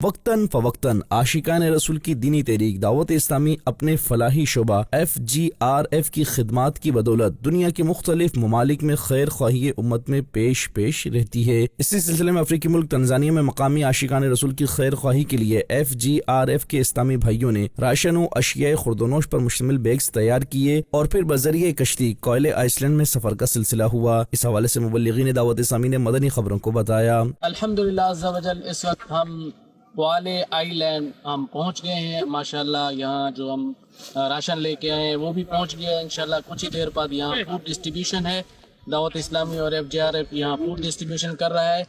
وقتاً فوقتاً عاشقان رسول کی دینی تحریک دعوت اسلامی اپنے فلاحی شعبہ FGRF کی خدمات کی بدولت دنیا کے مختلف ممالک میں خیر خواہی امت میں پیش رہتی ہے۔ اسی سلسلے میں افریقی ملک تنزانیہ میں مقامی عاشقان رسول کی خیر خواہی کے لیے FGRF کے اسلامی بھائیوں نے راشن و اشیاء خوردونوش پر مشتمل بیگز تیار کیے اور پھر بذریعہ کشتی کوئل آئس لینڈ میں سفر کا سلسلہ ہوا۔ اس حوالے سے مبلغین دعوت اسلامی نے مدنی خبروں کو بتایا۔ الحمدللہ عز و جل اس وقت ہم کوالے آئی لینڈ ہم پہنچ گئے ہیں ماشاءاللہ۔ یہاں جو ہم راشن لے کے آئے ہیں وہ بھی پہنچ گیا ہے انشاءاللہ۔ کچھ ہی دیر بعد یہاں فوڈ ڈسٹریبیوشن ہے، دعوت اسلامی اور FGRF یہاں فوڈ ڈسٹریبیوشن کر رہا ہے۔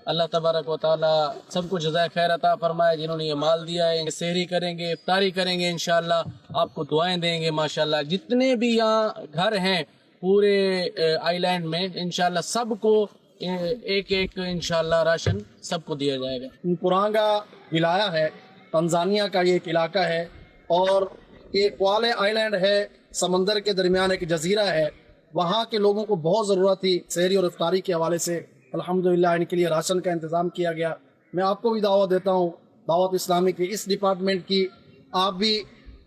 اللہ تبارک و تعالی سب کو جزائے خیر عطا فرمائے جنہوں نے یہ مال دیا ہے۔ سحری کریں گے، افطاری کریں گے انشاءاللہ، آپ کو دعائیں دیں گے ماشاءاللہ۔ جتنے بھی یہاں گھر ہیں پورے آئی لینڈ میں انشاءاللہ سب کو ایک ایک انشاءاللہ راشن سب کو دیا جائے گا۔ پورانگا ولایہ ہے، تنزانیہ کا یہ ایک علاقہ ہے اور یہ کوالے آئی لینڈ ہے، سمندر کے درمیان ایک جزیرہ ہے۔ وہاں کے لوگوں کو بہت ضرورت تھی سحری اور افطاری کے حوالے سے، الحمدللہ ان کے لیے راشن کا انتظام کیا گیا۔ میں آپ کو بھی دعوت دیتا ہوں دعوت اسلامی کی اس ڈپارٹمنٹ کی، آپ بھی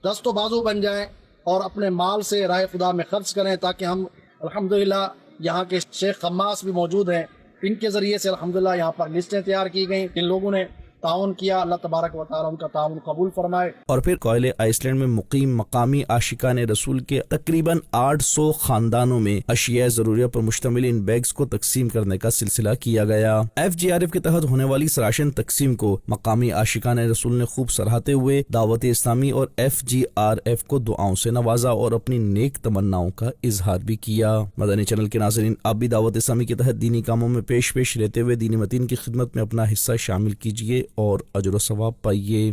دست و بازو بن جائیں اور اپنے مال سے راہ خدا میں خرچ کریں تاکہ ہم الحمدللہ یہاں کے شیخ خماس بھی موجود ہیں، ان کے ذریعے سے الحمدللہ یہاں پر لسٹیں تیار کی گئیں۔ جن لوگوں نے تعاون کیا اللہ تبارک و تعالی ان کا تعاون قبول فرمائے۔ اور پھر کوئل آئس لینڈ میں مقیم مقامی عاشقان رسول کے تقریباً 800 خاندانوں میں اشیاء ضروریہ پر مشتمل ان بیگز کو تقسیم کرنے کا سلسلہ کیا گیا۔ FGRF کے تحت ہونے والی اس راشن تقسیم کو مقامی عاشقان رسول نے خوب سراہتے ہوئے دعوت اسلامی اور FGRF کو دعاؤں سے نوازا اور اپنی نیک تمناؤں کا اظہار بھی کیا۔ مدنی چینل کے ناظرین، آپ بھی دعوت اسلامی کے تحت دینی کاموں میں پیش رہتے ہوئے دینی متین کی خدمت میں اپنا حصہ شامل کیجیے اور اجر و ثواب پائیے۔